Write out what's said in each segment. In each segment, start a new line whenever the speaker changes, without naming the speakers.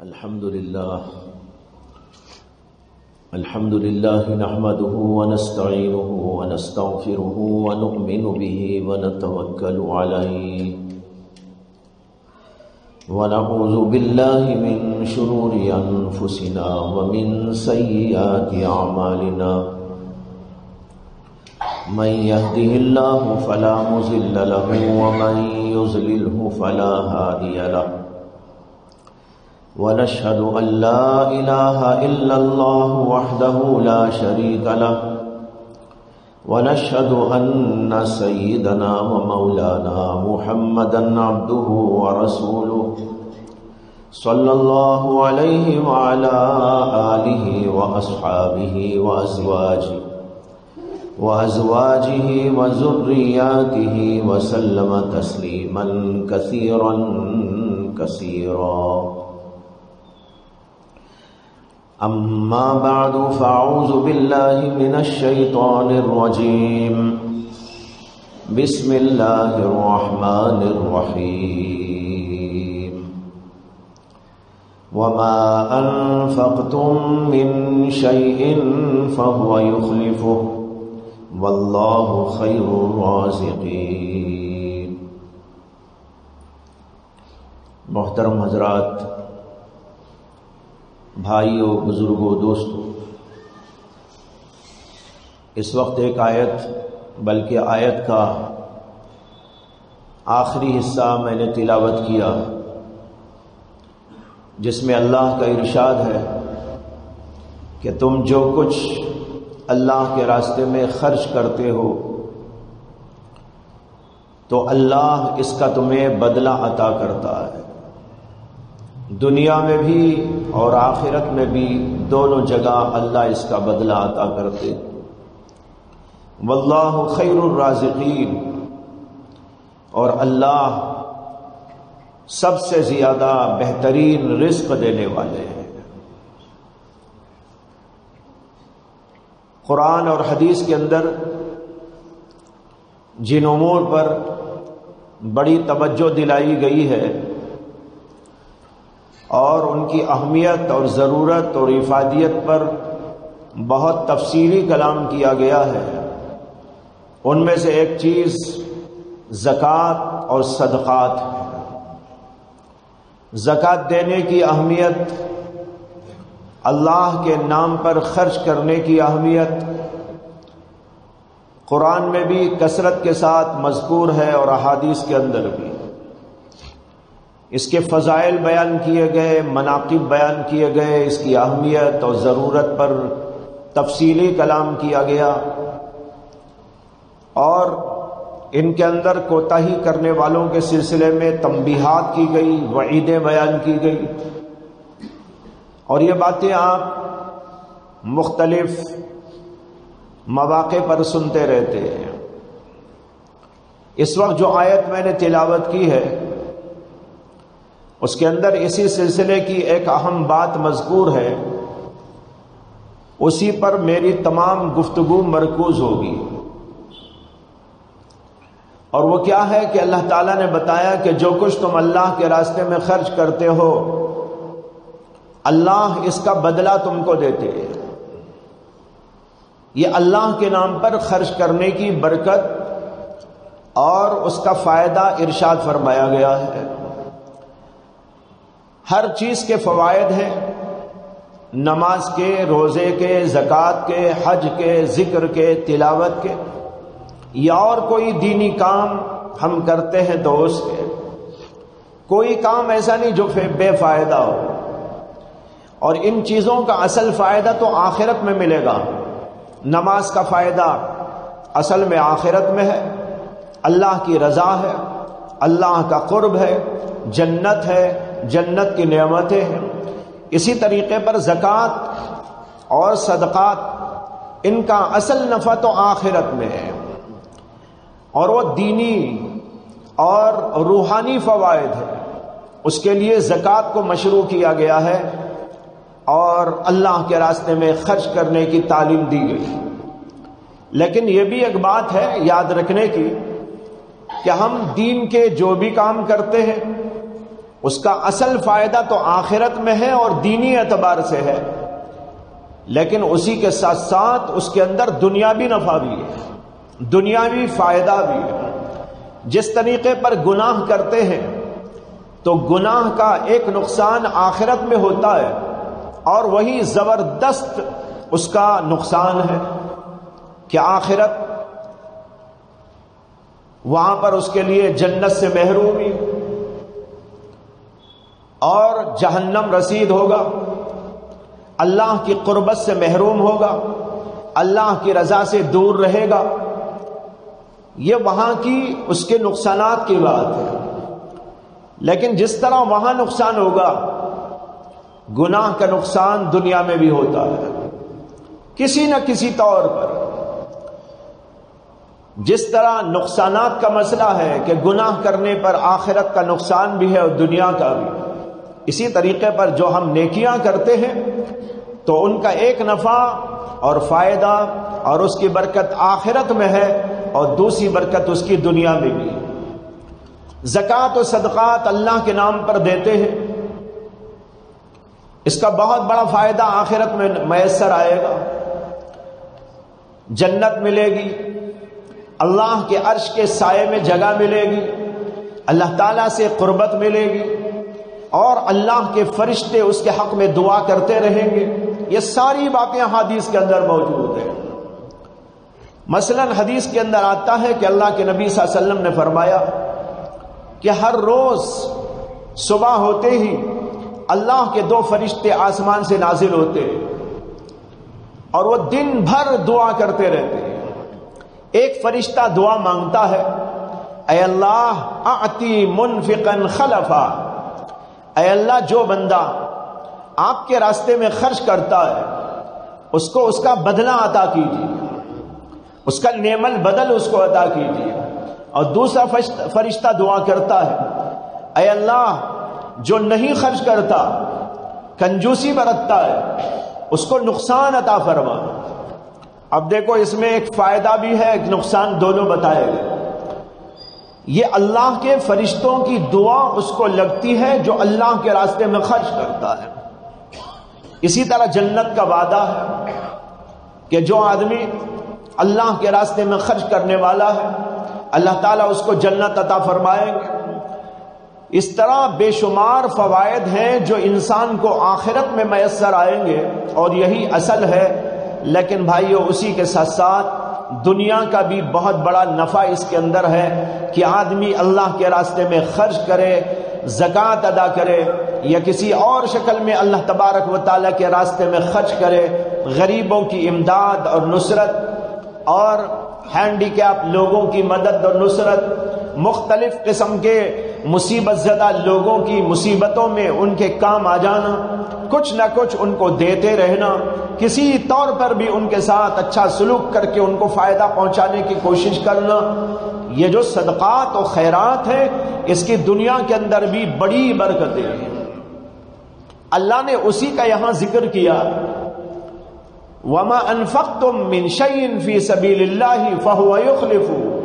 الحمد لله نحمده ونستعينه ونستغفره ونؤمن به ونتوكل عليه ونعوذ بالله من شرور أنفسنا ومن سيئات أعمالنا من يهده الله فلا مضل له ومن يضلله فلا هادي له ونشهد أن لا إله إلا الله وحده لا شريك له ونشهد أن سيدنا ومولانا محمدا عبده ورسوله صلى الله عليه وعلى آله وأصحابه وأزواجه وذرياته وسلم تسليما كثيرا كثيرا. أما بعد فأعوذ بالله من الشيطان الرجيم. بسم الله الرحمن الرحيم. وما أنفقتم من شيء فهو يخلفه والله خير الرازقين. محترم حضرات، بھائیو، بزرگوں، دوستو، اس وقت ایک آیت، بلکہ آیت کا آخری حصہ میں نے تلاوت کیا، جس میں اللہ کا ارشاد ہے کہ تم جو کچھ اللہ کے راستے میں خرچ کرتے ہو تو اللہ اس کا تمہیں بدلہ عطا کرتا ہے، دنیا میں بھی اور آخرت میں بھی، دونوں جگہ اللہ اس کا بدلہ عطا کرتے. واللہ خیر الرازقین، اور اللہ سب سے زیادہ بہترین رزق دینے والے ہیں. قرآن اور حدیث کے اندر جن امور پر بڑی توجہ دلائی گئی ہے اور ان کی اہمیت اور ضرورت اور افادیت پر بہت تفصیلی کلام کیا گیا ہے، ان میں سے ایک چیز زکوٰۃ اور صدقات ہے. زکوٰۃ دینے کی اہمیت، اللہ کے نام پر خرچ کرنے کی اہمیت قرآن میں بھی کثرت کے ساتھ مذکور ہے اور احادیث کے اندر بھی. اس کے فضائل بیان کیے گئے، مناقب بیان کیے گئے، اس کی اہمیت اور ضرورت پر تفصیلی کلام کیا گیا، اور ان کے اندر کوتاہی کرنے والوں کے سلسلے میں تنبیہات کی گئی، وعیدیں بیان کی گئی. اور یہ باتیں آپ مختلف مواقع پر سنتے رہتے ہیں. اس وقت جو آیت میں نے تلاوت کی ہے، اس کے اندر اسی سلسلے کی ایک اہم بات مذکور ہے، اسی پر میری تمام گفتگو مرکوز ہوگی. اور وہ کیا ہے کہ اللہ تعالیٰ نے بتایا کہ جو کچھ تم اللہ کے راستے میں خرچ کرتے ہو، اللہ اس کا بدلہ تم کو دیتے ہیں. یہ اللہ کے نام پر خرچ کرنے کی برکت اور اس کا فائدہ ارشاد فرمایا گیا ہے. ہر چیز کے فوائد ہیں، نماز کے، روزے کے، زکوٰۃ کے، حج کے، ذکر کے، تلاوت کے، یا اور کوئی دینی کام ہم کرتے ہیں تو اس کے کوئی کام ایسا نہیں جو بے فائدہ ہو. اور ان چیزوں کا اصل فائدہ تو آخرت میں ملے گا. نماز کا فائدہ اصل میں آخرت میں ہے، اللہ کی رضا ہے، اللہ کا قرب ہے، جنت ہے، جنت کی نعمتیں ہیں. اسی طریقے پر زکوٰۃ اور صدقات، ان کا اصل نفع تو آخرت میں ہے، اور وہ دینی اور روحانی فوائد ہے. اس کے لیے زکوٰۃ کو مشروع کیا گیا ہے اور اللہ کے راستے میں خرچ کرنے کی تعلیم دی گئی. لیکن یہ بھی ایک بات ہے یاد رکھنے کی کہ ہم دین کے جو بھی کام کرتے ہیں اس کا اصل فائدہ تو آخرت میں ہے اور دینی اعتبار سے ہے، لیکن اسی کے ساتھ ساتھ اس کے اندر دنیاوی نفع بھی ہے، دنیاوی فائدہ بھی ہے۔ جس طریقے پر گناہ کرتے ہیں تو گناہ کا ایک نقصان آخرت میں ہوتا ہے، اور وہی زبردست اس کا نقصان ہے کہ آخرت وہاں پر اس کے لیے جنت سے محرومی اور جہنم رسید ہوگا، اللہ کی قربت سے محروم ہوگا، اللہ کی رضا سے دور رہے گا۔ یہ وہاں کی اس کے نقصانات کی بات ہے، لیکن جس طرح وہاں نقصان ہوگا، گناہ کا نقصان دنیا میں بھی ہوتا ہے کسی نہ کسی طور پر۔ جس طرح نقصانات کا مسئلہ ہے کہ گناہ کرنے پر آخرت کا نقصان بھی ہے اور دنیا کا بھی، اسی طریقے پر جو ہم نیکیاں کرتے ہیں تو ان کا ایک نفع اور فائدہ اور اس کی برکت آخرت میں ہے، اور دوسری برکت اس کی دنیا میں بھی۔ زکوٰۃ و صدقات اللہ کے نام پر دیتے ہیں، اس کا بہت بڑا فائدہ آخرت میں میسر آئے گا، جنت ملے گی، اللہ کے عرش کے سائے میں جگہ ملے گی، اللہ تعالیٰ سے قربت ملے گی، اور اللہ کے فرشتے اس کے حق میں دعا کرتے رہیں گے۔ یہ ساری باتیں حدیث کے اندر موجود ہیں۔ مثلا حدیث کے اندر آتا ہے کہ اللہ کے نبی صلی اللہ علیہ وسلم نے فرمایا کہ ہر روز صبح ہوتے ہی اللہ کے 2 فرشتے آسمان سے نازل ہوتے ہیں، اور وہ دن بھر دعا کرتے رہتے ہیں۔ ایک فرشتہ دعا مانگتا ہے، اے اللہ اعطی منفقا خلفا، اے اللہ جو بندہ آپ کے راستے میں خرچ کرتا ہے اس کو اس کا بدلہ عطا کیجیے، اس کا نعم البدل اس کو عطا کیجیے۔ اور دوسرا فرشتہ دعا کرتا ہے، اے اللہ جو نہیں خرچ کرتا، کنجوسی برتتا ہے، اس کو نقصان عطا فرما۔ اب دیکھو اس میں ایک فائدہ بھی ہے، ایک نقصان، دونوں بتائے گئے۔ یہ اللہ کے فرشتوں کی دعا اس کو لگتی ہے جو اللہ کے راستے میں خرچ کرتا ہے۔ اسی طرح جنت کا وعدہ ہے کہ جو آدمی اللہ کے راستے میں خرچ کرنے والا ہے، اللہ تعالیٰ اس کو جنت عطا فرمائیں گے۔ اس طرح بے شمار فوائد ہیں جو انسان کو آخرت میں میسر آئیں گے، اور یہی اصل ہے۔ لیکن بھائیو، اسی کے ساتھ ساتھ دنیا کا بھی بہت بڑا نفع اس کے اندر ہے کہ آدمی اللہ کے راستے میں خرچ کرے، زکوٰۃ ادا کرے، یا کسی اور شکل میں اللہ تبارک و تعالیٰ کے راستے میں خرچ کرے، غریبوں کی امداد اور نصرت، اور ہینڈی کیپ لوگوں کی مدد اور نصرت، مختلف قسم کے مصیبت زدہ لوگوں کی مصیبتوں میں ان کے کام آ جانا، کچھ نہ کچھ ان کو دیتے رہنا، کسی طور پر بھی ان کے ساتھ اچھا سلوک کر کے ان کو فائدہ پہنچانے کی کوشش کرنا۔ یہ جو صدقات و خیرات ہیں، اس کی دنیا کے اندر بھی بڑی برکتیں ہیں۔ اللہ نے اسی کا یہاں ذکر کیا، وَمَا أَنفَقْتُم مِّن شَيْءٍ فِي سَبِيلِ اللَّهِ فَهُوَ يُخْلِفُهُ،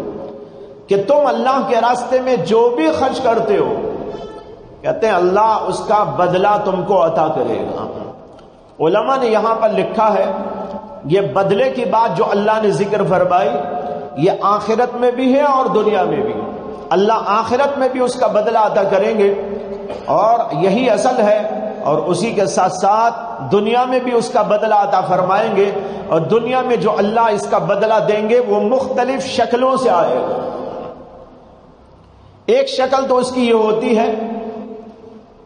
کہ تم اللہ کے راستے میں جو بھی خرچ کرتے ہو، کہتے ہیں اللہ اس کا بدلہ تم کو عطا کرے گا۔ علماء نے یہاں پر لکھا ہے، یہ بدلے کی بات جو اللہ نے ذکر فرمائی، یہ آخرت میں بھی ہے اور دنیا میں بھی۔ اللہ آخرت میں بھی اس کا بدلہ عطا کریں گے، اور یہی اصل ہے، اور اسی کے ساتھ ساتھ دنیا میں بھی اس کا بدلہ عطا فرمائیں گے۔ اور دنیا میں جو اللہ اس کا بدلہ دیں گے وہ مختلف شکلوں سے آئے گا۔ ایک شکل تو اس کی یہ ہوتی ہے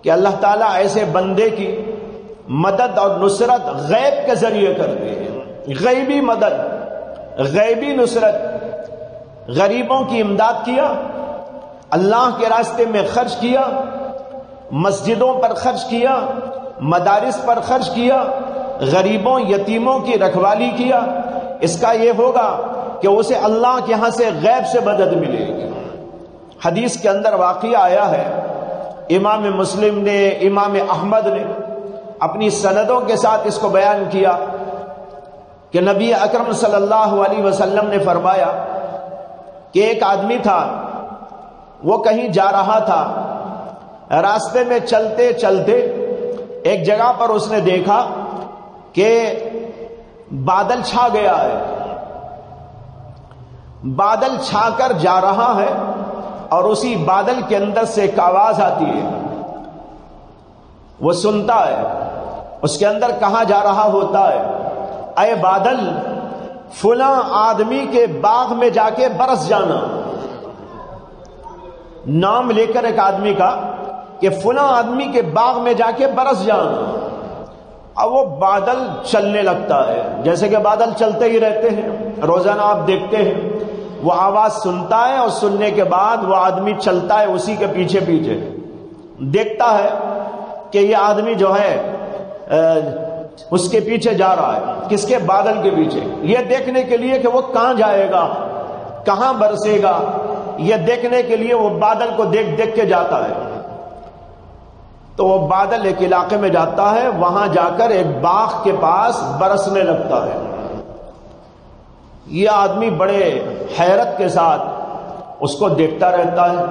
کہ اللہ تعالیٰ ایسے بندے کی مدد اور نصرت غیب کے ذریعے کرتے ہیں، غیبی مدد، غیبی نصرت، غریبوں کی امداد کیا، اللہ کے راستے میں خرچ کیا، مسجدوں پر خرچ کیا، مدارس پر خرچ کیا، غریبوں یتیموں کی رکھوالی کیا، اس کا یہ ہوگا کہ اسے اللہ کے ہاں سے غیب سے مدد ملے گی۔ حدیث کے اندر واقعہ آیا ہے، امام مسلم نے، امام احمد نے اپنی سندوں کے ساتھ اس کو بیان کیا کہ نبی اکرم صلی اللہ علیہ وسلم نے فرمایا کہ ایک آدمی تھا، وہ کہیں جا رہا تھا، راستے میں چلتے چلتے ایک جگہ پر اس نے دیکھا کہ بادل چھا گیا ہے، بادل چھا کر جا رہا ہے، اور اسی بادل کے اندر سے ایک آواز آتی ہے، وہ سنتا ہے، اس کے اندر کہا جا رہا ہوتا ہے، اے بادل فلاں آدمی کے باغ میں جا کے برس جانا، نام لے کر ایک آدمی کا کہ فلاں آدمی کے باغ میں جا کے برس جانا۔ اب وہ بادل چلنے لگتا ہے، جیسے کہ بادل چلتے ہی رہتے ہیں، روزانہ آپ دیکھتے ہیں، وہ آواز سنتا ہے اور سننے کے بعد وہ آدمی چلتا ہے اسی کے پیچھے پیچھے، دیکھتا ہے کہ یہ آدمی جو ہے اس کے پیچھے جا رہا ہے، کس کے؟ بادل کے پیچھے، یہ دیکھنے کے لیے کہ وہ کہاں جائے گا، کہاں برسے گا، یہ دیکھنے کے لیے وہ بادل کو دیکھ دیکھ کے جاتا ہے۔ تو وہ بادل ایک علاقے میں جاتا ہے، وہاں جا کر ایک باغ کے پاس برسنے لگتا ہے۔ یہ آدمی بڑے حیرت کے ساتھ اس کو دیکھتا رہتا ہے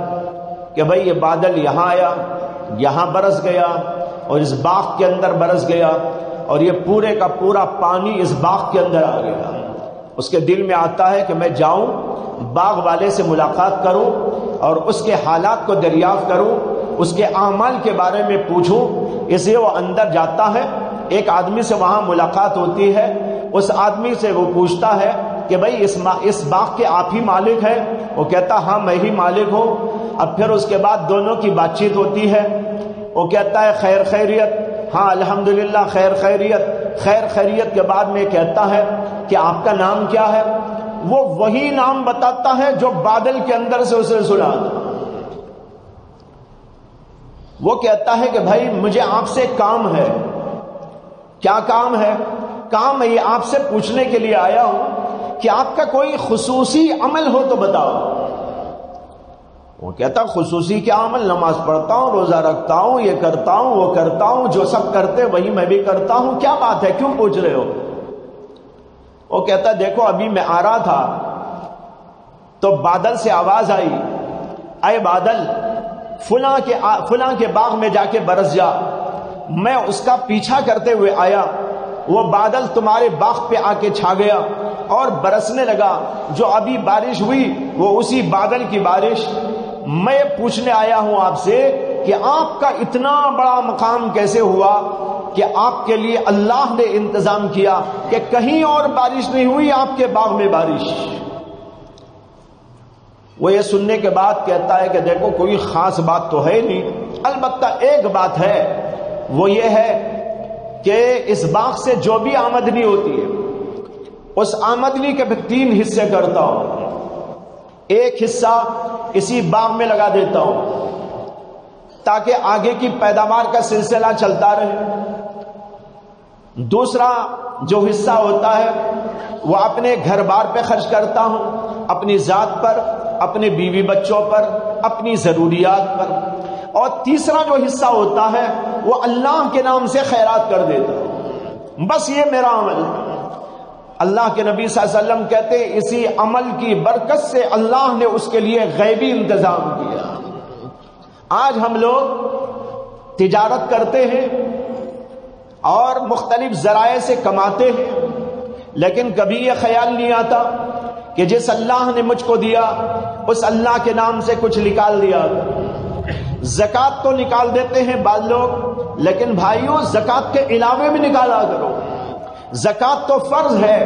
کہ بھئی یہ بادل یہاں آیا، یہاں برس گیا، اور اس باغ کے اندر برس گیا، اور یہ پورے کا پورا پانی اس باغ کے اندر آ گیا۔ اس کے دل میں آتا ہے کہ میں جاؤں، باغ والے سے ملاقات کروں اور اس کے حالات کو دریافت کروں، اس کے اعمال کے بارے میں پوچھوں۔ اس لیے وہ اندر جاتا ہے، ایک آدمی سے وہاں ملاقات ہوتی ہے، اس آدمی سے وہ پوچھتا ہے کہ بھئی اس باغ کے آپ ہی مالک ہیں؟ وہ کہتا ہاں میں ہی مالک ہوں۔ اب پھر اس کے بعد دونوں کی بات چیت ہوتی ہے، وہ کہتا ہے خیر خیریت، ہاں الحمدللہ خیر خیریت۔ خیر خیریت کے بعد میں کہتا ہے کہ آپ کا نام کیا ہے؟ وہ وہی نام بتاتا ہے جو بادل کے اندر سے اسے سنا تھا۔ وہ کہتا ہے کہ بھائی مجھے آپ سے کام ہے۔ کیا کام ہے؟ کام میں یہ آپ سے پوچھنے کے لیے آیا ہوں کہ آپ کا کوئی خصوصی عمل ہو تو بتاؤ۔ وہ کہتا خصوصی کیا عمل؟ نماز پڑھتا ہوں، روزہ رکھتا ہوں، یہ کرتا ہوں، وہ کرتا ہوں، جو سب کرتے وہی میں بھی کرتا ہوں، کیا بات ہے، کیوں پوچھ رہے ہو؟ وہ کہتا دیکھو ابھی میں آ رہا تھا تو بادل سے آواز آئی، اے بادل فلاں کے باغ میں جا کے برس جا۔ میں اس کا پیچھا کرتے ہوئے آیا، وہ بادل تمہارے باغ پہ آ کے چھا گیا اور برسنے لگا، جو ابھی بارش ہوئی وہ اسی بادل کی بارش۔ میں پوچھنے آیا ہوں آپ سے کہ آپ کا اتنا بڑا مقام کیسے ہوا کہ آپ کے لیے اللہ نے انتظام کیا کہ کہیں اور بارش نہیں ہوئی، آپ کے باغ میں بارش۔ وہ یہ سننے کے بعد کہتا ہے کہ دیکھو کوئی خاص بات تو ہے نہیں، البتہ ایک بات ہے، وہ یہ ہے کہ اس باغ سے جو بھی آمدنی ہوتی ہے اس آمدنی کے 3 حصے کرتا ہوں۔ ایک حصہ اسی باغ میں لگا دیتا ہوں تاکہ آگے کی پیداوار کا سلسلہ چلتا رہے۔ دوسرا جو حصہ ہوتا ہے وہ اپنے گھر بار پہ خرچ کرتا ہوں، اپنی ذات پر، اپنے بیوی بچوں پر، اپنی ضروریات پر۔ اور تیسرا جو حصہ ہوتا ہے وہ اللہ کے نام سے خیرات کر دیتا ہوں۔ بس یہ میرا عمل ہے۔ اللہ کے نبی صلی اللہ علیہ وسلم کہتے ہیں اسی عمل کی برکت سے اللہ نے اس کے لیے غیبی انتظام کیا۔ آج ہم لوگ تجارت کرتے ہیں اور مختلف ذرائع سے کماتے ہیں، لیکن کبھی یہ خیال نہیں آتا کہ جس اللہ نے مجھ کو دیا اس اللہ کے نام سے کچھ نکال دیا۔ زکوٰۃ تو نکال دیتے ہیں بعض لوگ، لیکن بھائیوں زکوٰۃ کے علاوہ بھی نکالا کرو۔ زکوٰۃ تو فرض ہے،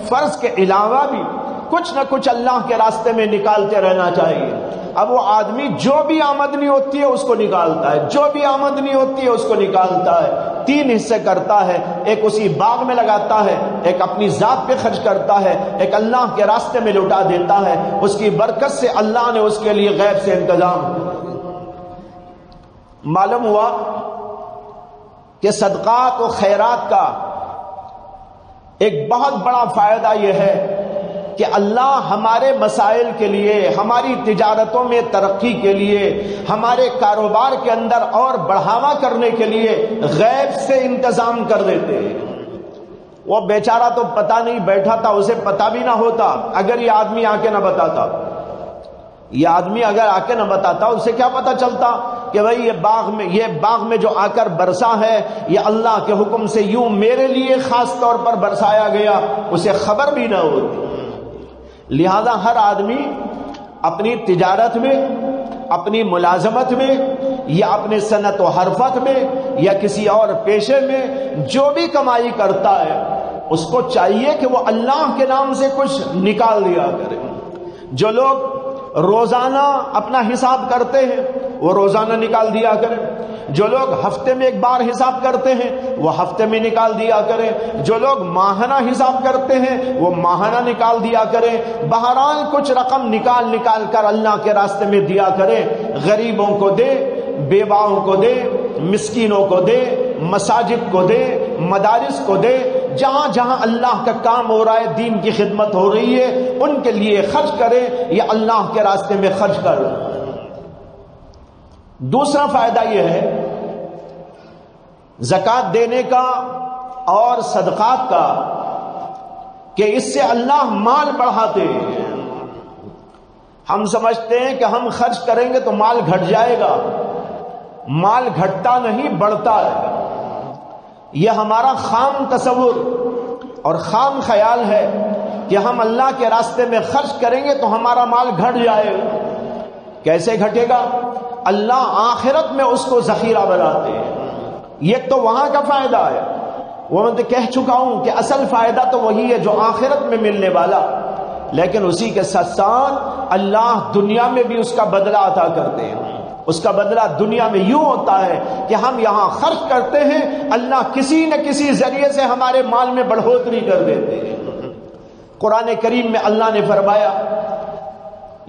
فرض کے علاوہ بھی کچھ نہ کچھ اللہ کے راستے میں نکالتے رہنا چاہیے۔ اب وہ آدمی جو بھی آمدنی ہوتی ہے اس کو نکالتا ہے، جو بھی آمدنی ہوتی ہے اس کو نکالتا ہے، 3 حصے کرتا ہے، ایک اسی باغ میں لگاتا ہے، ایک اپنی ذات پہ خرچ کرتا ہے، ایک اللہ کے راستے میں لوٹا دیتا ہے۔ اس کی برکت سے اللہ نے اس کے لیے غیب سے انتظام کیا۔ معلوم ہوا کہ صدقات و خیرات کا ایک بہت بڑا فائدہ یہ ہے کہ اللہ ہمارے مسائل کے لیے، ہماری تجارتوں میں ترقی کے لیے، ہمارے کاروبار کے اندر اور بڑھاوا کرنے کے لیے غیب سے انتظام کر دیتے ہیں۔ وہ بیچارہ تو پتہ نہیں بیٹھا تھا، اسے پتہ بھی نہ ہوتا اگر یہ آدمی آ کے نہ بتاتا۔ یہ آدمی اگر آ کے نہ بتاتا اسے کیا پتہ چلتا کہ کہ بھئی یہ باغ میں جو آ کر برسا ہے یہ اللہ کے حکم سے یوں میرے لیے خاص طور پر برسایا گیا، اسے خبر بھی نہ ہوتی۔ لہذا ہر آدمی اپنی تجارت میں، اپنی ملازمت میں، یا اپنے صنعت و حرفت میں، یا کسی اور پیشے میں جو بھی کمائی کرتا ہے اس کو چاہیے کہ وہ اللہ کے نام سے کچھ نکال دیا کرے۔ جو لوگ روزانہ اپنا حساب کرتے ہیں وہ روزانہ نکال دیا کریں، جو لوگ ہفتے میں ایک بار حساب کرتے ہیں وہ ہفتے میں نکال دیا کریں، جو لوگ ماہانہ حساب کرتے ہیں وہ ماہانہ نکال دیا کریں۔ بہرحال کچھ رقم نکال کر اللہ کے راستے میں دیا کریں، غریبوں کو دے، بیواؤں کو دے، مسکینوں کو دے، مساجد کو دے، مدارس کو دے، جہاں جہاں اللہ کا کام ہو رہا ہے، دین کی خدمت ہو رہی ہے، ان کے لیے خرچ کرے یا اللہ کے راستے میں خرچ کر۔ دوسرا فائدہ یہ ہے زکوٰۃ دینے کا اور صدقات کا کہ اس سے اللہ مال بڑھاتے ہیں۔ ہم سمجھتے ہیں کہ ہم خرچ کریں گے تو مال گھٹ جائے گا، مال گھٹتا نہیں بڑھتا ہے۔ یہ ہمارا خام تصور اور خام خیال ہے کہ ہم اللہ کے راستے میں خرچ کریں گے تو ہمارا مال گھٹ جائے گا۔ کیسے گھٹے گا؟ اللہ آخرت میں اس کو ذخیرہ بناتے ہیں، یہ تو وہاں کا فائدہ ہے۔ وہ میں کہہ چکا ہوں کہ اصل فائدہ تو وہی ہے جو آخرت میں ملنے والا، لیکن اسی کے ساتھ ساتھ اللہ دنیا میں بھی اس کا بدلہ عطا کرتے ہیں۔ اس کا بدلہ دنیا میں یوں ہوتا ہے کہ ہم یہاں خرچ کرتے ہیں، اللہ کسی نہ کسی ذریعے سے ہمارے مال میں بڑھوتری کر دیتے ہیں۔ قرآن کریم میں اللہ نے فرمایا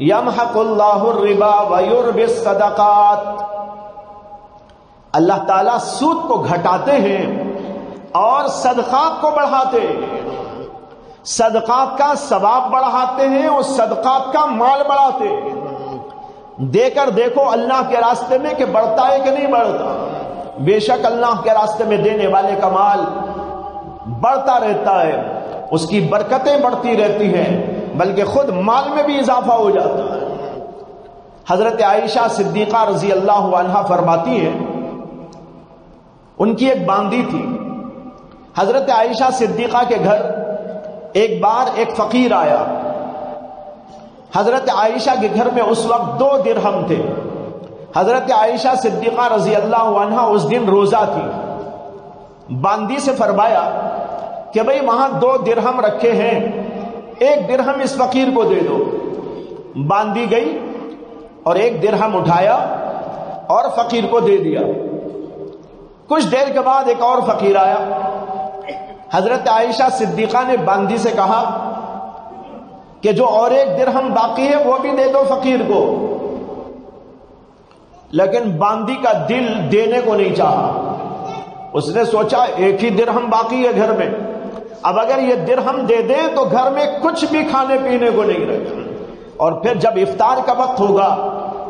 یمحق اللہ الربا ویربی الصدقات، اللہ تعالیٰ سود کو گھٹاتے ہیں اور صدقات کو بڑھاتے ہیں۔ صدقات کا ثواب بڑھاتے ہیں اور صدقات کا مال بڑھاتے ہیں۔ دے کر دیکھو اللہ کے راستے میں کہ بڑھتا ہے کہ نہیں بڑھتا۔ بے شک اللہ کے راستے میں دینے والے کا مال بڑھتا رہتا ہے، اس کی برکتیں بڑھتی رہتی ہیں، بلکہ خود مال میں بھی اضافہ ہو جاتا ہے۔ حضرت عائشہ صدیقہ رضی اللہ عنہا فرماتی ہیں، ان کی ایک باندی تھی۔ حضرت عائشہ صدیقہ کے گھر ایک بار ایک فقیر آیا۔ حضرت عائشہ کے گھر میں اس وقت 2 درہم تھے۔ حضرت عائشہ صدیقہ رضی اللہ عنہا اس دن روزہ تھی۔ باندی سے فرمایا کہ بھئی وہاں 2 درہم رکھے ہیں، 1 درہم اس فقیر کو دے دو۔ باندی گئی اور 1 درہم اٹھایا اور فقیر کو دے دیا۔ کچھ دیر کے بعد ایک اور فقیر آیا۔ حضرت عائشہ صدیقہ نے باندی سے کہا کہ جو اور 1 درہم باقی ہے وہ بھی دے دو فقیر کو، لیکن باندی کا دل دینے کو نہیں چاہا۔ اس نے سوچا 1 ہی درہم باقی ہے گھر میں، اب اگر یہ درہم دے دیں تو گھر میں کچھ بھی کھانے پینے کو نہیں رہے، اور پھر جب افطار کا وقت ہوگا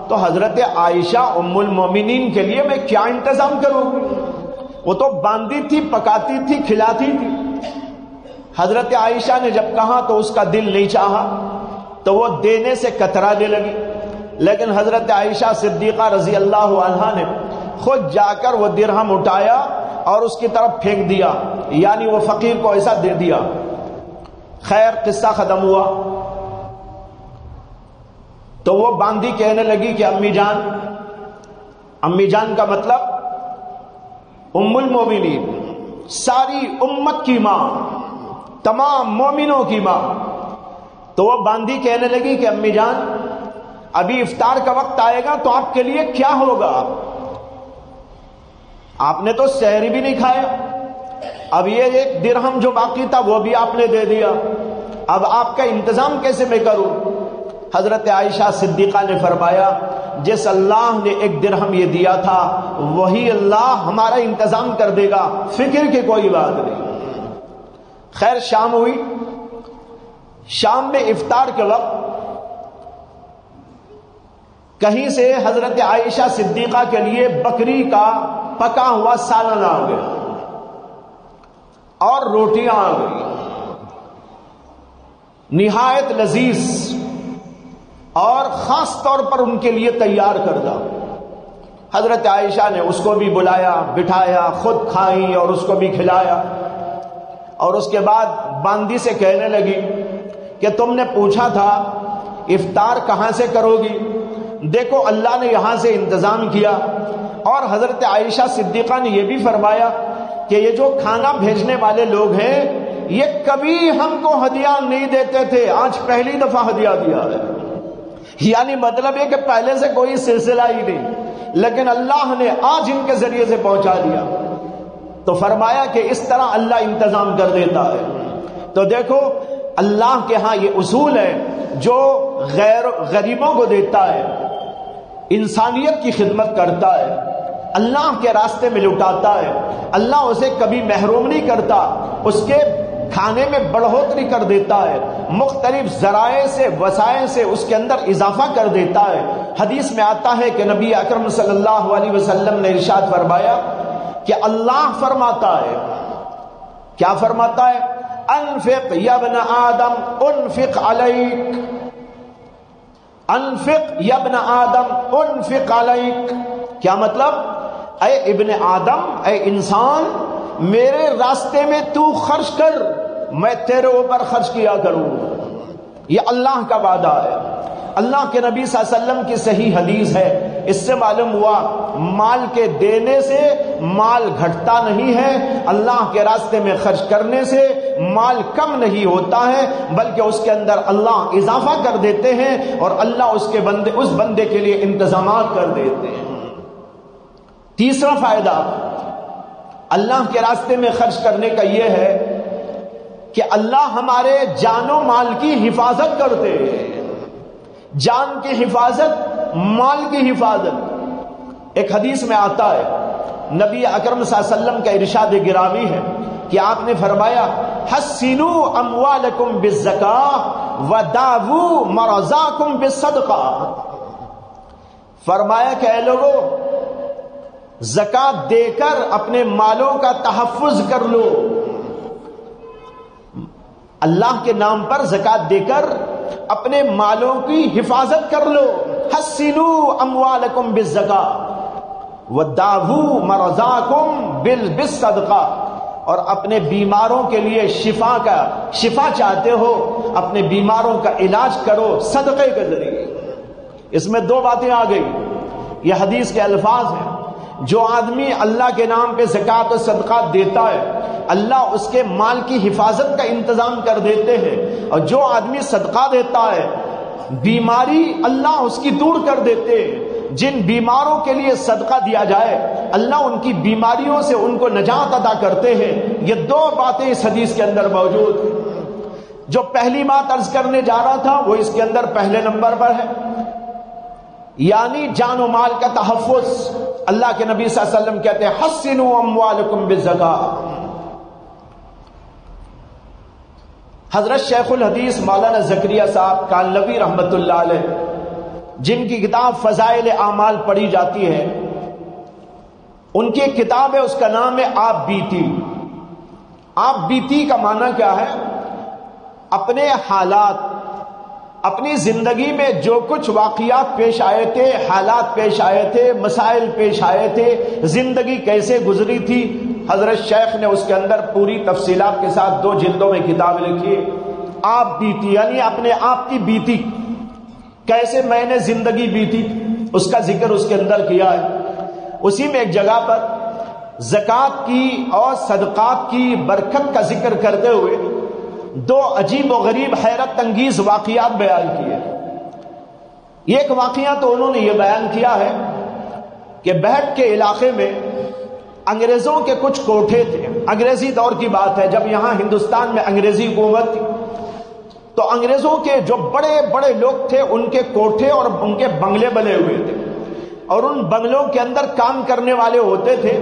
تو حضرت عائشہ ام المومنین کے لیے میں کیا انتظام کروں؟ وہ تو باندی تھی، پکاتی تھی، کھلاتی تھی۔ حضرت عائشہ نے جب کہا تو اس کا دل نہیں چاہا، تو وہ دینے سے کترانے لگی۔ لیکن حضرت عائشہ صدیقہ رضی اللہ عنہا نے خود جا کر وہ درہم اٹھایا اور اس کی طرف پھینک دیا، یعنی وہ فقیر کو ایسا دے دیا۔ خیر قصہ ختم ہوا تو وہ باندی کہنے لگی کہ امی جان، امی جان کا مطلب ام المومنین، ساری امت کی ماں، تمام مومنوں کی ماں۔ تو وہ باندی کہنے لگی کہ امی جان ابھی افطار کا وقت آئے گا تو آپ کے لیے کیا ہوگا؟ آپ نے تو سحری بھی نہیں کھایا، اب یہ 1 درہم جو باقی تھا وہ بھی آپ نے دے دیا، اب آپ کا انتظام کیسے میں کروں؟ حضرت عائشہ صدیقہ نے فرمایا جس اللہ نے 1 درہم یہ دیا تھا وہی اللہ ہمارا انتظام کر دے گا، فکر کی کوئی بات نہیں۔ خیر شام ہوئی، شام میں افطار کے وقت کہیں سے حضرت عائشہ صدیقہ کے لیے بکری کا پکا ہوا سالن آ گیا اور روٹیاں آ گئی، نہایت لذیذ اور خاص طور پر ان کے لیے تیار کردہ۔ حضرت عائشہ نے اس کو بھی بلایا، بٹھایا، خود کھائیں اور اس کو بھی کھلایا، اور اس کے بعد باندی سے کہنے لگی کہ تم نے پوچھا تھا افطار کہاں سے کرو گی، دیکھو اللہ نے یہاں سے انتظام کیا۔ اور حضرت عائشہ صدیقہ نے یہ بھی فرمایا کہ یہ جو کھانا بھیجنے والے لوگ ہیں یہ کبھی ہم کو ہدیہ نہیں دیتے تھے، آج پہلی دفعہ ہدیہ دیا ہے۔ یعنی مطلب یہ کہ پہلے سے کوئی سلسلہ ہی نہیں، لیکن اللہ نے آج ان کے ذریعے سے پہنچا دیا۔ تو فرمایا کہ اس طرح اللہ انتظام کر دیتا ہے۔ تو دیکھو اللہ کے ہاں یہ اصول ہے، جو غریبوں کو دیتا ہے، انسانیت کی خدمت کرتا ہے، اللہ کے راستے میں لٹاتا ہے، اللہ اسے کبھی محروم نہیں کرتا، اس کے کھانے میں بڑھوتری کر دیتا ہے، مختلف ذرائع سے، وسائل سے اس کے اندر اضافہ کر دیتا ہے۔ حدیث میں آتا ہے کہ نبی اکرم صلی اللہ علیہ وسلم نے ارشاد فرمایا کہ اللہ فرماتا ہے، کیا فرماتا ہے؟ انفق یا ابن آدم انفق علیک، انفق یا ابن آدم انفق علیک۔ کیا مطلب؟ اے ابن آدم، اے انسان، میرے راستے میں تو خرچ کر، میں تیرے اوپر خرچ کیا کروں۔ یہ اللہ کا وعدہ ہے۔ اللہ کے نبی صلی اللہ علیہ وسلم کی صحیح حدیث ہے، اس سے معلوم ہوا مال کے دینے سے مال گھٹتا نہیں ہے، اللہ کے راستے میں خرچ کرنے سے مال کم نہیں ہوتا ہے، بلکہ اس کے اندر اللہ اضافہ کر دیتے ہیں، اور اللہ اس بندے کے لیے انتظامات کر دیتے ہیں۔ تیسرا فائدہ اللہ کے راستے میں خرچ کرنے کا یہ ہے کہ اللہ ہمارے جان و مال کی حفاظت کرتے ہیں۔ جان کی حفاظت، مال کی حفاظت۔ ایک حدیث میں آتا ہے، نبی اکرم صلی اللہ علیہ وسلم کا ارشاد گرامی ہے کہ آپ نے فرمایا حسنوا اموالکم بالزکاۃ وداووا مرضاکم بالصدقہ۔ فرمایا کہ اے لوگو، زکات دے کر اپنے مالوں کا تحفظ کر لو، اللہ کے نام پر زکات دے کر اپنے مالوں کی حفاظت کر لو۔ حسنوا اموالکم بالزکاۃ وداووا مرضاکم بالصدقہ، اور اپنے بیماروں کے لیے شفا چاہتے ہو، اپنے بیماروں کا علاج کرو صدقے کے ذریعے۔ اس میں دو باتیں آ گئی، یہ حدیث کے الفاظ ہیں۔ جو آدمی اللہ کے نام پہ زکوٰۃ و صدقات دیتا ہے، اللہ اس کے مال کی حفاظت کا انتظام کر دیتے ہیں، اور جو آدمی صدقہ دیتا ہے بیماری اللہ اس کی دور کر دیتے ہیں۔ جن بیماروں کے لیے صدقہ دیا جائے اللہ ان کی بیماریوں سے ان کو نجات عطا کرتے ہیں۔ یہ دو باتیں اس حدیث کے اندر موجود ہیں۔ جو پہلی بات عرض کرنے جا رہا تھا وہ اس کے اندر پہلے نمبر پر ہے، یعنی جان و مال کا تحفظ۔ اللہ کے نبی صلی اللہ علیہ وسلم کہتے ہیں حسنوا اموالکم بالزکاۃ۔ حضرت شیخ الحدیث مولانا زکریا صاحب کانلوی رحمت اللہ علیہ، جن کی کتاب فضائل اعمال پڑھی جاتی ہے، ان کی ایک کتاب ہے، اس کا نام ہے آپ بیتی۔ آپ بیتی کا معنی کیا ہے؟ اپنے حالات، اپنی زندگی میں جو کچھ واقعات پیش آئے تھے، حالات پیش آئے تھے، مسائل پیش آئے تھے، زندگی کیسے گزری تھی، حضرت شیخ نے اس کے اندر پوری تفصیلات کے ساتھ 2 جلدوں میں کتاب لکھی ہے۔ آپ بیتی یعنی اپنے آپ کی بیتی، کیسے میں نے زندگی بیتی، اس کا ذکر اس کے اندر کیا ہے۔ اسی میں ایک جگہ پر زکوٰۃ کی اور صدقات کی برکت کا ذکر کرتے ہوئے 2 عجیب و غریب حیرت انگیز واقعات بیان کیے۔ ایک واقعہ تو انہوں نے یہ بیان کیا ہے کہ بہٹ کے علاقے میں انگریزوں کے کچھ کوٹھے تھے۔ انگریزی دور کی بات ہے، جب یہاں ہندوستان میں انگریزی حکومت تھی، تو انگریزوں کے جو بڑے بڑے لوگ تھے ان کے کوٹھے اور ان کے بنگلے بنے ہوئے تھے، اور ان بنگلوں کے اندر کام کرنے والے ہوتے تھے،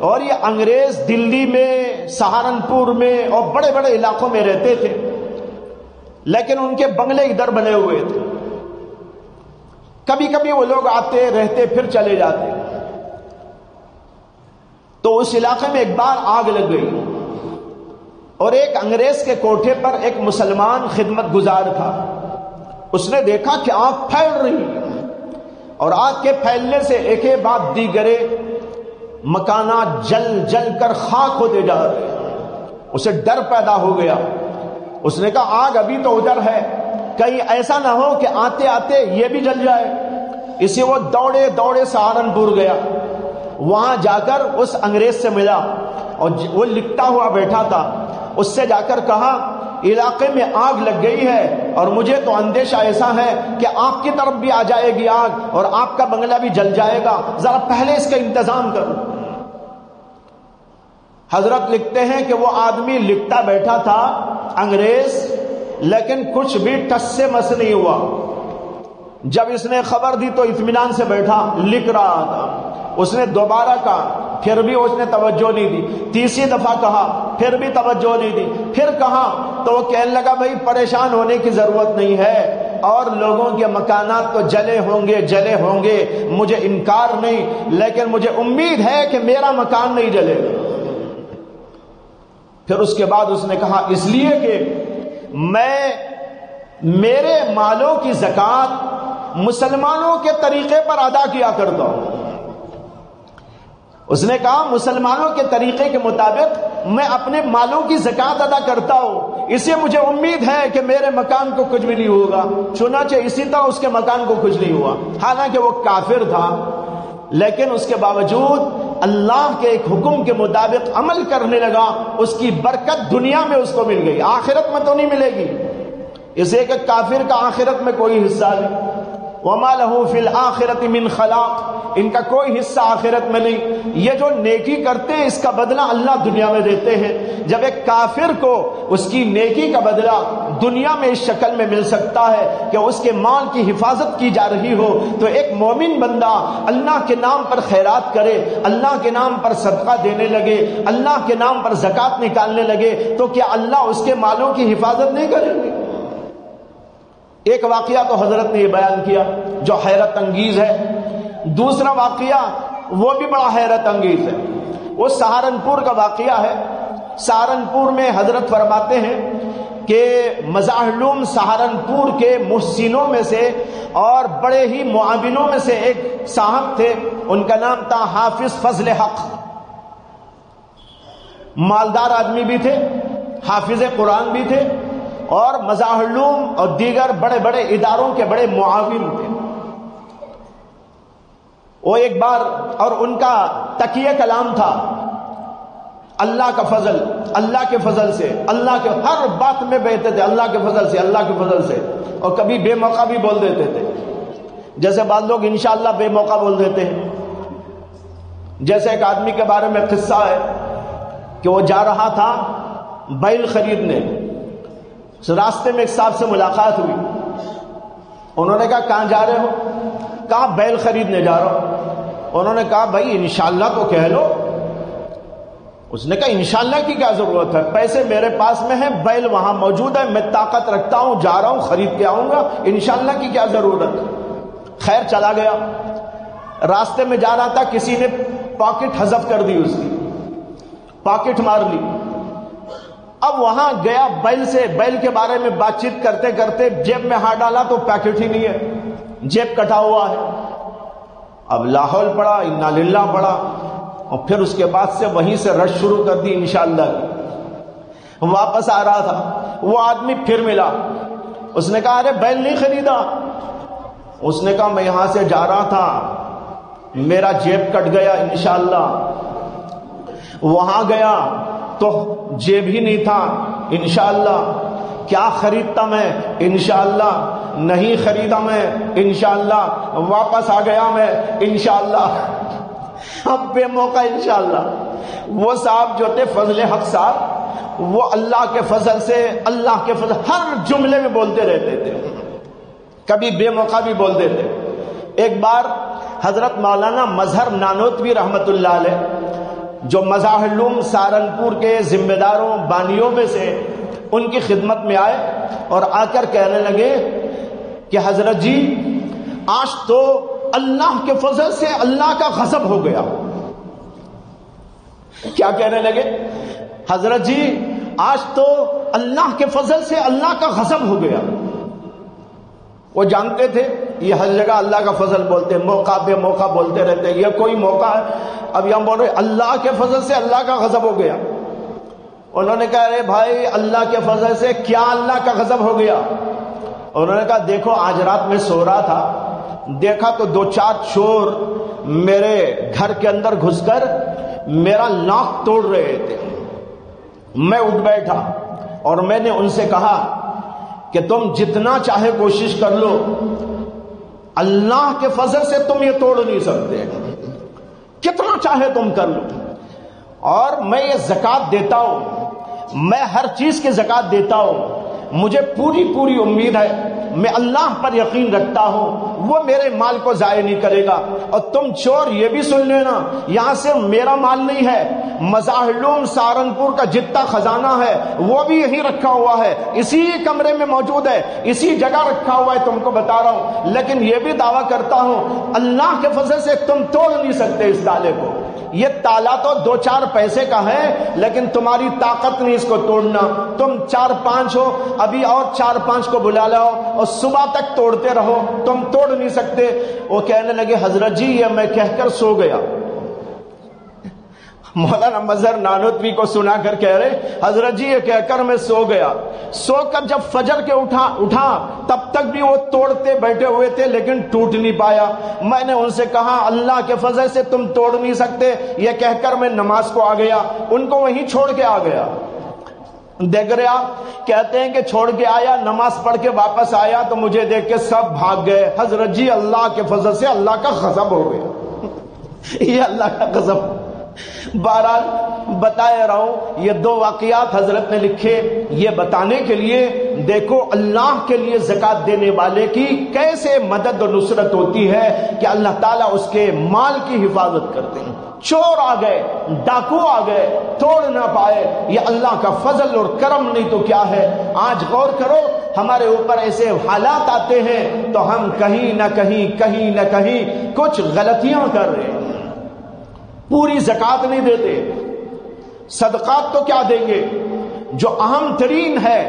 اور یہ انگریز دلی میں، سہارنپور میں اور بڑے بڑے علاقوں میں رہتے تھے، لیکن ان کے بنگلے ادھر بنے ہوئے تھے۔ کبھی کبھی وہ لوگ آتے رہتے پھر چلے جاتے۔ تو اس علاقے میں ایک بار آگ لگ گئی، اور ایک انگریز کے کوٹھے پر ایک مسلمان خدمت گزار تھا۔ اس نے دیکھا کہ آگ پھیل رہی، اور آگ کے پھیلنے سے ایک ایک بعد دیگرے مکانات جل جل کر خاک ہوتے جا رہے ہیں۔ اسے ڈر پیدا ہو گیا، اس نے کہا آگ ابھی تو ادھر ہے، کہیں ایسا نہ ہو کہ آتے آتے یہ بھی جل جائے۔ اسی وہ دوڑے دوڑے سہارنپور گیا، وہاں جا کر اس انگریز سے ملا اور وہ لکھتا ہوا بیٹھا تھا، اس سے جا کر کہا علاقے میں آگ لگ گئی ہے اور مجھے تو اندیشہ ایسا ہے کہ آپ کی طرف بھی آ جائے گی آگ اور آپ کا بنگلہ بھی جل جائے گا، ذرا پہلے اس کا انتظام کرو۔ حضرت لکھتے ہیں کہ وہ آدمی لکھتا بیٹھا تھا انگریز، لیکن کچھ بھی ٹس سے مس نہیں ہوا۔ جب اس نے خبر دی تو اطمینان سے بیٹھا لکھ رہا تھا۔ اس نے دوبارہ کہا، پھر بھی اس نے توجہ نہیں دی، تیسری دفعہ کہا، پھر بھی توجہ نہیں دی، پھر کہا تو وہ کہنے لگا بھائی پریشان ہونے کی ضرورت نہیں ہے، اور لوگوں کے مکانات تو جلے ہوں گے، مجھے انکار نہیں، لیکن مجھے امید ہے کہ میرا مکان نہیں جلے گا۔ پھر اس کے بعد اس نے کہا اس لیے کہ میں میرے مالوں کی زکوٰۃ مسلمانوں کے طریقے پر ادا کیا کرتا ہوں۔ اس نے کہا مسلمانوں کے طریقے کے مطابق میں اپنے مالوں کی زکوٰۃ ادا کرتا ہوں، اس سے مجھے امید ہے کہ میرے مکان کو کچھ بھی نہیں ہوگا۔ چنانچہ اسی طرح اس کے مکان کو کچھ نہیں ہوا، حالانکہ وہ کافر تھا، لیکن اس کے باوجود اللہ کے ایک حکم کے مطابق عمل کرنے لگا، اس کی برکت دنیا میں اس کو مل گئی، آخرت میں تو نہیں ملے گی۔ اسے کہ کافر کا آخرت میں کوئی حصہ نہیں، وَمَا لَهُ فِي الْآخِرَةِ مِنْ خَلَاقٍ، ان کا کوئی حصہ آخرت میں نہیں۔ یہ جو نیکی کرتے ہیں اس کا بدلہ اللہ دنیا میں دیتے ہیں۔ جب ایک کافر کو اس کی نیکی کا بدلہ دنیا میں اس شکل میں مل سکتا ہے کہ اس کے مال کی حفاظت کی جا رہی ہو، تو ایک مومن بندہ اللہ کے نام پر خیرات کرے، اللہ کے نام پر صدقہ دینے لگے، اللہ کے نام پر زکوٰۃ نکالنے لگے، تو کیا اللہ اس کے مالوں کی حفاظت نہیں کریں گے؟ ایک واقعہ تو حضرت نے یہ بیان کیا جو حیرت انگیز ہے، دوسرا واقعہ وہ بھی بڑا حیرت انگیز ہے، وہ سہارنپور کا واقعہ ہے۔ سہارنپور میں حضرت فرماتے ہیں کہ مظاہرلوم سہارنپور کے محسنوں میں سے اور بڑے ہی معاونوں میں سے ایک صاحب تھے، ان کا نام تھا حافظ فضل حق۔ مالدار آدمی بھی تھے، حافظ قرآن بھی تھے، اور مظاہرلوم اور دیگر بڑے بڑے اداروں کے بڑے معاون تھے۔ وہ ایک بار، اور ان کا تکیہ کلام تھا اللہ کا فضل، اللہ کے فضل سے، اللہ کے ہر بات میں بہتے تھے اللہ کے فضل سے، اللہ کے فضل سے، اور کبھی بے موقع بھی بول دیتے تھے، جیسے بعض لوگ انشاءاللہ بے موقع بول دیتے ہیں۔ جیسے ایک آدمی کے بارے میں قصہ ہے کہ وہ جا رہا تھا بیل خریدنے، راستے میں ایک صاحب سے ملاقات ہوئی، انہوں نے کہا کہاں جا رہے ہو؟ کہا بیل خریدنے جا رہا ہوں۔ انہوں نے کہا بھائی انشاءاللہ تو کہہ لو۔ اس نے کہا انشاءاللہ کی کیا ضرورت ہے، پیسے میرے پاس میں ہیں، بیل وہاں موجود ہے، میں طاقت رکھتا ہوں، جا رہا ہوں، خرید کے آؤں گا، انشاءاللہ کی کیا ضرورت۔ خیر چلا گیا، راستے میں جا رہا تھا، کسی نے پاکٹ حذف کر دی، اس کی پاکٹ مار لی۔ اب وہاں گیا، بیل سے، بیل کے بارے میں بات چیت کرتے کرتے جیب میں ہاتھ ڈالا تو پیکٹ ہی نہیں ہے، جیب کٹا ہوا ہے۔ اب لاحول پڑا، انا للہ پڑا، اور پھر اس کے بعد سے وہیں سے رش شروع کر دی انشاءاللہ کی۔ واپس آ رہا تھا، وہ آدمی پھر ملا، اس نے کہا ارے بیل نہیں خریدا؟ اس نے کہا میں یہاں سے جا رہا تھا، میرا جیب کٹ گیا انشاءاللہ۔ وہاں گیا تو جیب ہی نہیں تھا انشاءاللہ۔ کیا خریدتا میں؟ انشاءاللہ نہیں خریدا میں، انشاءاللہ واپس آ گیا میں، انشاءاللہ اب بے موقع انشاءاللہ۔ وہ صاحب جو تھے فضل حق صاحب، وہ اللہ کے فضل سے، اللہ کے فضل ہر جملے میں بولتے رہتے تھے، کبھی بے موقع بھی بول دیتے۔ ایک بار حضرت مولانا مظہر نانوتوی رحمت اللہ علیہ، جو مظاہرلوم سہارنپور کے ذمہ داروں بانیوں میں سے، ان کی خدمت میں آئے اور آ کر کہنے لگے کہ حضرت جی آج تو اللہ کے فضل سے اللہ کا غضب ہو گیا۔ کیا کہنے لگے؟ حضرت جی آج تو اللہ کے فضل سے اللہ کا غضب ہو گیا۔ وہ جانتے تھے یہ ہر جگہ اللہ کا فضل بولتے، موقع پہ موقع بولتے رہتے، یہ کوئی موقع ہے؟ اب یہ ہم بول رہے اللہ کے فضل سے اللہ کا غضب ہو گیا۔ انہوں نے کہا ارے بھائی اللہ کے فضل سے کیا اللہ کا غضب ہو گیا؟ انہوں نے کہا دیکھو آج رات میں سو رہا تھا، دیکھا تو 2-4 چور میرے گھر کے اندر گھس کر میرا ناک توڑ رہے تھے۔ میں اٹھ بیٹھا اور میں نے ان سے کہا کہ تم جتنا چاہے کوشش کر لو، اللہ کے فضل سے تم یہ توڑ نہیں سکتے، کتنا چاہے تم کر لو۔ اور میں یہ زکوٰۃ دیتا ہوں، میں ہر چیز کی زکوٰۃ دیتا ہوں، مجھے پوری امید ہے، میں اللہ پر یقین رکھتا ہوں وہ میرے مال کو ضائع نہیں کرے گا۔ اور تم چور یہ بھی سن لینا، یہاں سے میرا مال نہیں ہے، مظاہرلوم سہارنپور کا جتنا خزانہ ہے وہ بھی یہیں رکھا ہوا ہے، اسی کمرے میں موجود ہے، اسی جگہ رکھا ہوا ہے، تم کو بتا رہا ہوں۔ لیکن یہ بھی دعویٰ کرتا ہوں اللہ کے فضل سے تم توڑ نہیں سکتے اس تالے کو۔ یہ تالا تو 2-4 پیسے کا ہے لیکن تمہاری طاقت نہیں اس کو توڑنا۔ تم 4-5 ہو، ابھی اور 4-5 کو بلا لاؤ اور صبح تک توڑتے رہو، تم توڑ نہیں سکتے۔ وہ کہنے لگے حضرت جی یہ میں کہہ کر سو گیا۔ مولانا مظہر نانوتوی کو سنا کر کہہ رہے حضرت جی یہ کہہ کر میں سو گیا۔ سو کر جب فجر کے اٹھا تب تک بھی وہ توڑتے بیٹھے ہوئے تھے لیکن ٹوٹ نہیں پایا۔ میں نے ان سے کہا اللہ کے فضل سے تم توڑ نہیں سکتے، یہ کہہ کر میں نماز کو آ گیا، ان کو وہیں چھوڑ کے آ گیا۔ دیکھ رہے آپ، کہتے ہیں کہ چھوڑ کے آیا، نماز پڑھ کے واپس آیا تو مجھے دیکھ کے سب بھاگ گئے۔ حضرت جی اللہ کے فضل سے اللہ کا غضب ہو گیا، یہ اللہ کا غضب۔ بہرحال بتایا رہا ہوں، یہ 2 واقعات حضرت نے لکھے یہ بتانے کے لیے دیکھو اللہ کے لیے زکوٰۃ دینے والے کی کیسے مدد و نصرت ہوتی ہے کہ اللہ تعالیٰ اس کے مال کی حفاظت کرتے ہیں۔ چور آ گئے، ڈاکو آ گئے، توڑ نہ پائے، یہ اللہ کا فضل اور کرم نہیں تو کیا ہے۔ آج غور کرو ہمارے اوپر ایسے حالات آتے ہیں تو ہم کہیں نہ کہیں کچھ غلطیاں کر رہے ہیں، پوری زکوٰۃ نہیں دیتے، صدقات تو کیا دیں گے، جو اہم ترین ہے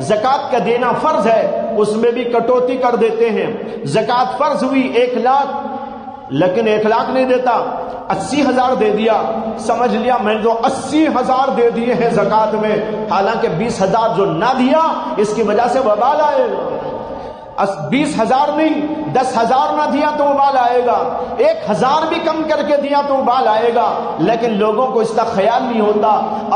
زکوٰۃ کا دینا فرض ہے اس میں بھی کٹوتی کر دیتے ہیں۔ زکوٰۃ فرض ہوئی 1 لاکھ، لیکن 1 لاکھ نہیں دیتا، 80,000 دے دیا، سمجھ لیا میں نے تو 80,000 دے دیے ہیں زکوٰۃ میں، حالانکہ 20,000 جو نہ دیا اس کی وجہ سے وبال آئے گا۔ 20,000 نہیں، 10,000 نہ دیا تو وبال آئے گا، 1,000 بھی کم کر کے دیا تو وبال آئے گا، لیکن لوگوں کو اس کا خیال نہیں ہوتا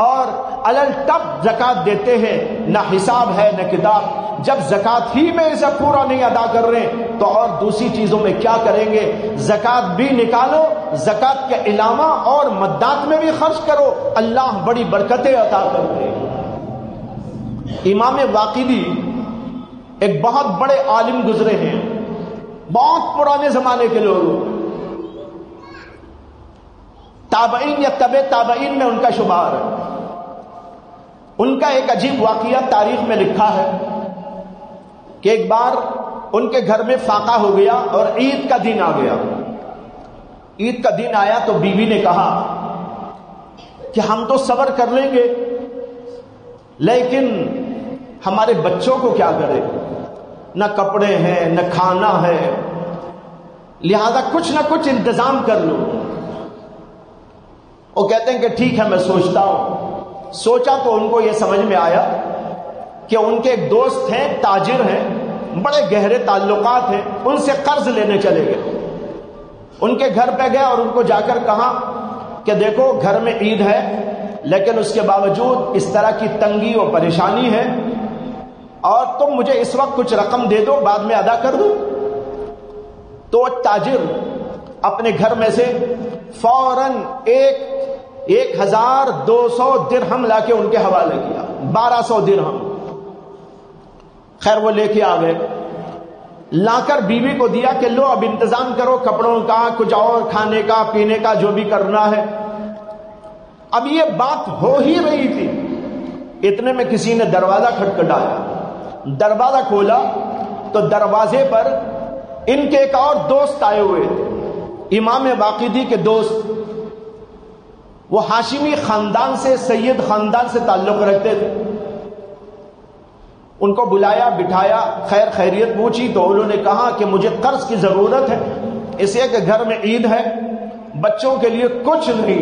اور الل ٹپ زکوٰۃ دیتے ہیں، نہ حساب ہے نہ کتاب۔ جب زکوٰۃ ہی میں اسے پورا نہیں ادا کر رہے تو اور دوسری چیزوں میں کیا کریں گے؟ زکوٰۃ بھی نکالو، زکوٰۃ کے علاوہ اور مدات میں بھی خرچ کرو، اللہ بڑی برکتیں عطا کرتے ہیں۔ امام واقدی ایک بہت بڑے عالم گزرے ہیں، بہت پرانے زمانے کے لوگ، تابعین یا تبع تابعین میں ان کا شمار ہے۔ ان کا ایک عجیب واقعہ تاریخ میں لکھا ہے کہ ایک بار ان کے گھر میں فاقہ ہو گیا اور عید کا دن آ گیا۔ عید کا دن آیا تو بیوی نے کہا کہ ہم تو صبر کر لیں گے لیکن ہمارے بچوں کو کیا کرے، نہ کپڑے ہیں نہ کھانا ہے، لہذا کچھ نہ کچھ انتظام کر لو۔ وہ کہتے ہیں کہ ٹھیک ہے میں سوچتا ہوں۔ سوچا تو ان کو یہ سمجھ میں آیا کہ ان کے ایک دوست ہیں، تاجر ہیں، بڑے گہرے تعلقات ہیں، ان سے قرض لینے چلے گئے۔ ان کے گھر پہ گئے اور ان کو جا کر کہا کہ دیکھو گھر میں عید ہے لیکن اس کے باوجود اس طرح کی تنگی و پریشانی ہے اور تم مجھے اس وقت کچھ رقم دے دو، بعد میں ادا کر دو۔ تو تاجر اپنے گھر میں سے فوراً 1,200 درہم لا کے ان کے حوالے کیا، 1,200 درہم۔ خیر وہ لے کے آ گئے، لا کر بیوی کو دیا کہ لو اب انتظام کرو کپڑوں کا، کچھ اور کھانے کا پینے کا جو بھی کرنا ہے۔ اب یہ بات ہو ہی رہی تھی، اتنے میں کسی نے دروازہ کھٹکھٹایا۔ دروازہ کھولا تو دروازے پر ان کے ایک اور دوست آئے ہوئے تھے، امام واقدی کے دوست۔ وہ ہاشمی خاندان سے، سید خاندان سے تعلق رکھتے تھے۔ ان کو بلایا بٹھایا، خیر خیریت پوچھی تو انہوں نے کہا کہ مجھے قرض کی ضرورت ہے، اس لیے کہ گھر میں عید ہے، بچوں کے لیے کچھ نہیں،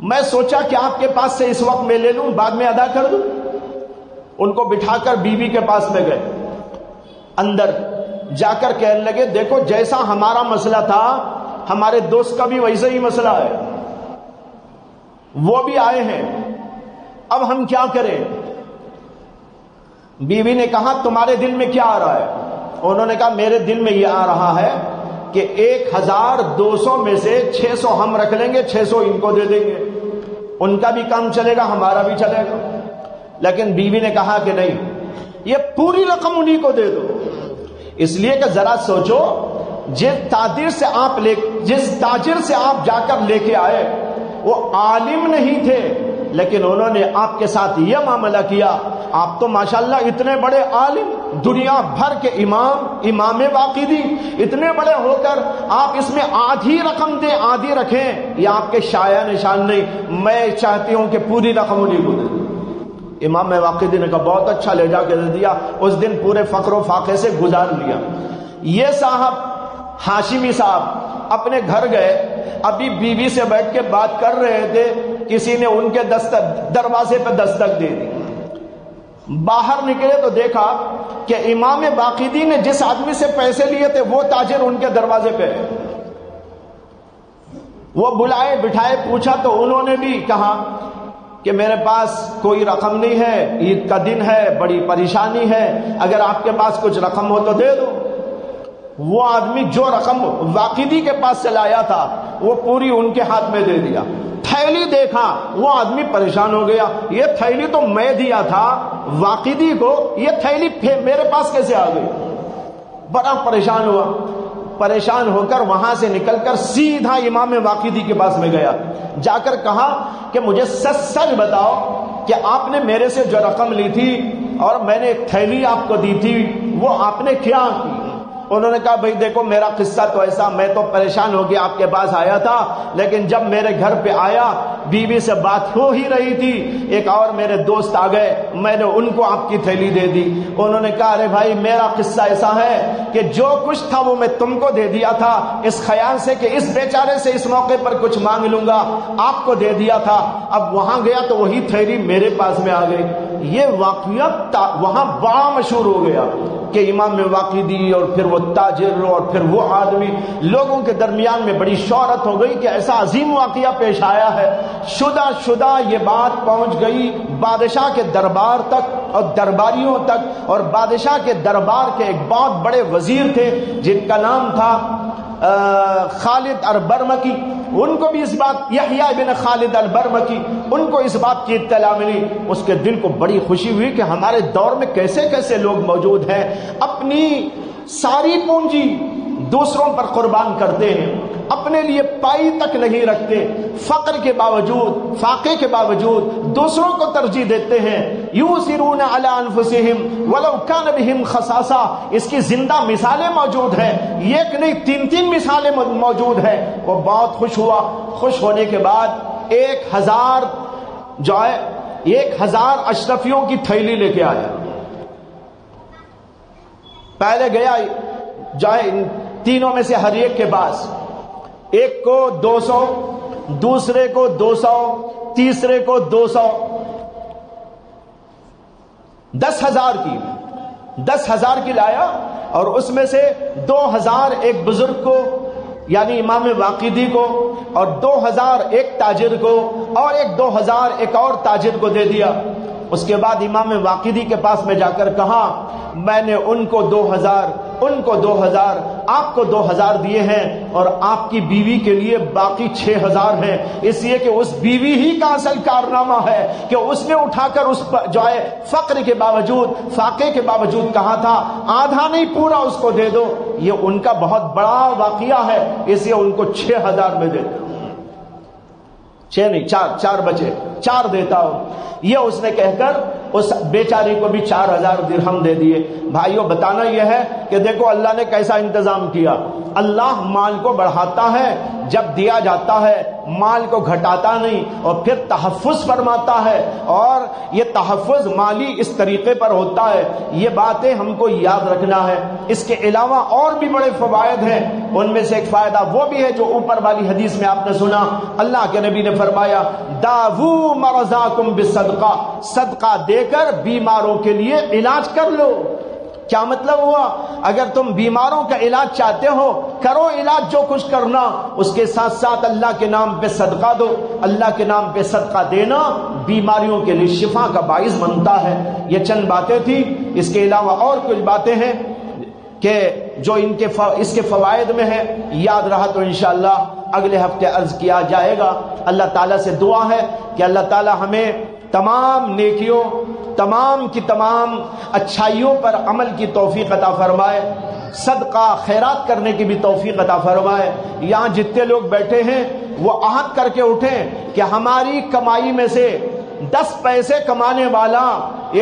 میں سوچا کہ آپ کے پاس سے اس وقت میں لے لوں، بعد میں ادا کر دوں۔ ان کو بٹھا کر بیوی کے پاس میں گئے، اندر جا کر کہنے لگے دیکھو جیسا ہمارا مسئلہ تھا ہمارے دوست کا بھی ویسا ہی مسئلہ ہے، وہ بھی آئے ہیں، اب ہم کیا کریں؟ بیوی نے کہا تمہارے دل میں کیا آ رہا ہے؟ انہوں نے کہا میرے دل میں یہ آ رہا ہے کہ 1200 میں سے 600 ہم رکھ لیں گے، 600 ان کو دے دیں گے، ان کا بھی کام چلے گا ہمارا بھی چلے گا۔ لیکن بیوی نے کہا کہ نہیں، یہ پوری رقم انہی کو دے دو، اس لیے کہ ذرا سوچو جس تاجر سے آپ جا کر لے کے آئے وہ عالم نہیں تھے، لیکن انہوں نے آپ کے ساتھ یہ معاملہ کیا، آپ تو ماشاءاللہ اتنے بڑے عالم، دنیا بھر کے امام واقعی، اتنے بڑے ہو کر آپ اس میں آدھی رقم دیں، آدھی رکھیں، یہ آپ کے شایع نشان نہیں، میں چاہتی ہوں کہ پوری رقم انہی کو دے دیں۔ امام واقعی نے کہا بہت اچھا، لے جا کے دے دیا۔ اس دن پورے فقر و فاقے سے گزار لیا۔ یہ صاحب ہاشمی صاحب اپنے گھر گئے، ابھی بیوی سے بیٹھ کے بات کر رہے تھے، کسی نے ان کے دروازے پہ دستک دے دی۔ باہر نکلے تو دیکھا کہ امام باقری نے جس آدمی سے پیسے لیے تھے وہ تاجر ان کے دروازے پہ ہے۔ وہ بلائے بٹھائے، پوچھا تو انہوں نے بھی کہا کہ میرے پاس کوئی رقم نہیں ہے، عید کا دن ہے، بڑی پریشانی ہے، اگر آپ کے پاس کچھ رقم ہو تو دے دو۔ وہ آدمی جو رقم واقعی کے پاس سے لایا تھا وہ پوری ان کے ہاتھ میں دے دیا۔ تھیلی دیکھا، وہ آدمی پریشان ہو گیا، یہ تھیلی تو میں دیا تھا واقعی کو، یہ تھیلی میرے پاس کیسے آ گئی؟ بڑا پریشان ہوا، پریشان ہو کر وہاں سے نکل کر سیدھا امام واقعی کے پاس میں گیا، جا کر کہا کہ مجھے سچ بتاؤ کہ آپ نے میرے سے جو رقم لی تھی اور میں نے ایک تھیلی آپ کو دی تھی وہ آپ نے کیا کی؟ انہوں نے کہا بھئی دیکھو میرا قصہ تو ایسا، میں تو پریشان ہو کے آپ کے پاس آیا تھا، لیکن جب میرے گھر پہ آیا بیوی سے بات ہو ہی رہی تھی، ایک اور میرے دوست آ گئے، میں نے ان کو آپ کی تھیلی دے دی۔ انہوں نے کہا ارے بھائی میرا قصہ ایسا ہے کہ جو کچھ تھا وہ میں تم کو دے دیا تھا، اس خیال سے کہ اس بیچارے سے اس موقع پر کچھ مانگ لوں گا، آپ کو دے دیا تھا، اب وہاں گیا تو وہی تھیلی میرے پاس میں آ گئی۔ یہ واقعہ وہاں بڑا مشہور ہو گیا کہ امام واقعی اور پھر وہ تاجر اور پھر وہ آدمی، لوگوں کے درمیان میں بڑی شہرت ہو گئی کہ ایسا عظیم واقعہ پیش آیا ہے۔ شدہ یہ بات پہنچ گئی بادشاہ کے دربار تک اور درباریوں تک، اور بادشاہ کے دربار کے ایک بہت بڑے وزیر تھے جن کا نام تھا خالد البرمکی، ان کو بھی اس بات، یحییٰ بن خالد البرمکی، ان کو اس بات کی اطلاع ملی۔ اس کے دل کو بڑی خوشی ہوئی کہ ہمارے دور میں کیسے کیسے لوگ موجود ہیں، اپنی ساری پونجی دوسروں پر قربان کرتے ہیں، اپنے لیے پائی تک نہیں رکھتے، فقر کے باوجود، فاقے کے باوجود دوسروں کو ترجیح دیتے ہیں۔ یؤثرون علی انفسہم ولو کان بہم خصاصہ، اس کی زندہ مثالیں موجود ہیں، ایک نہیں 3 مثالیں موجود ہیں۔ وہ بہت خوش ہوا، خوش ہونے کے بعد 1000 اشرفیوں کی تھیلی لے کے آیا۔ پہلے گیا جائے تینوں میں سے ہر ایک کے پاس، ایک کو 200، دوسرے کو 200، تیسرے کو 200، 10,000 کی لایا، اور اس میں سے 2,000 ایک بزرگ کو یعنی امام واقعی کو، اور 2,000 ایک تاجر کو، اور 2,000 ایک اور تاجر کو دے دیا۔ اس کے بعد امام واقعی کے پاس میں جا کر کہا میں نے ان کو 2,000، ان کو 2,000، آپ کو 2,000 دیے ہیں، اور آپ کی بیوی کے لیے باقی 6,000 ہیں، اس لیے کہ اس بیوی ہی کا اصل کارنامہ ہے کہ اس نے اٹھا کر اس جو ہے فقر کے باوجود، فاقے کے باوجود کہا تھا آدھا نہیں پورا اس کو دے دو۔ یہ ان کا بہت بڑا واقعہ ہے، اس لیے ان کو 6,000 میں دے دو۔ 6 نہیں 4 بچے، 4 دیتا ہوں۔ یہ اس نے کہہ کر اس بیچاری کو بھی 4,000 درہم دے دیے۔ بھائیوں بتانا یہ ہے کہ دیکھو اللہ نے کیسا انتظام کیا. اللہ مال کو بڑھاتا ہے جب دیا جاتا ہے، مال کو گھٹاتا نہیں، اور پھر تحفظ فرماتا ہے، اور یہ تحفظ مالی اس طریقے پر ہوتا ہے. یہ باتیں ہم کو یاد رکھنا ہے. اس کے علاوہ اور بھی بڑے فوائد ہیں. ان میں سے ایک فائدہ وہ بھی ہے جو اوپر والی حدیث میں آپ نے سنا. اللہ کے نبی نے فرمایا داوو مرضاکم بالصدقہ، صدقہ دے کر بیماروں کے لیے علاج کر لو. کیا مطلب ہوا؟ اگر تم بیماروں کا علاج چاہتے ہو، کرو علاج جو کچھ کرنا، اس کے ساتھ ساتھ اللہ کے نام پہ صدقہ دو. اللہ کے نام پہ صدقہ دینا بیماریوں کے لیے شفا کا باعث بنتا ہے. یہ چند باتیں تھی. اس کے علاوہ اور کچھ باتیں ہیں کہ جو اس کے فوائد میں ہے. یاد رہا تو انشاءاللہ اگلے ہفتے عرض کیا جائے گا. اللہ تعالیٰ سے دعا ہے کہ اللہ تعالیٰ ہمیں تمام نیکیوں، تمام کی تمام اچھائیوں پر عمل کی توفیق عطا فرمائے، صدقہ خیرات کرنے کی بھی توفیق عطا فرمائے. یہاں جتنے لوگ بیٹھے ہیں وہ عہد کر کے اٹھیں کہ ہماری کمائی میں سے 10 پیسے کمانے والا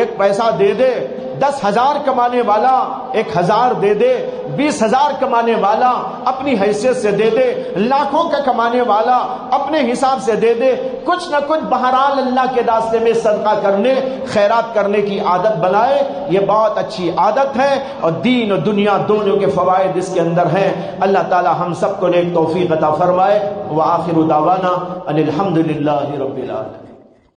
1 پیسہ دے دے، 10,000 کمانے والا 1,000 دے دے، 20,000 کمانے والا اپنی حیثیت سے دے دے، لاکھوں کا کمانے والا اپنے حساب سے دے دے. کچھ نہ کچھ بہرحال اللہ کے راستے میں صدقہ کرنے، خیرات کرنے کی عادت بنائے. یہ بہت اچھی عادت ہے اور دین اور دنیا دونوں کے فوائد اس کے اندر ہیں. اللہ تعالی ہم سب کو نیک توفیق عطا فرمائے. وآخر دعوانا ان الحمد للہ رب العالمین.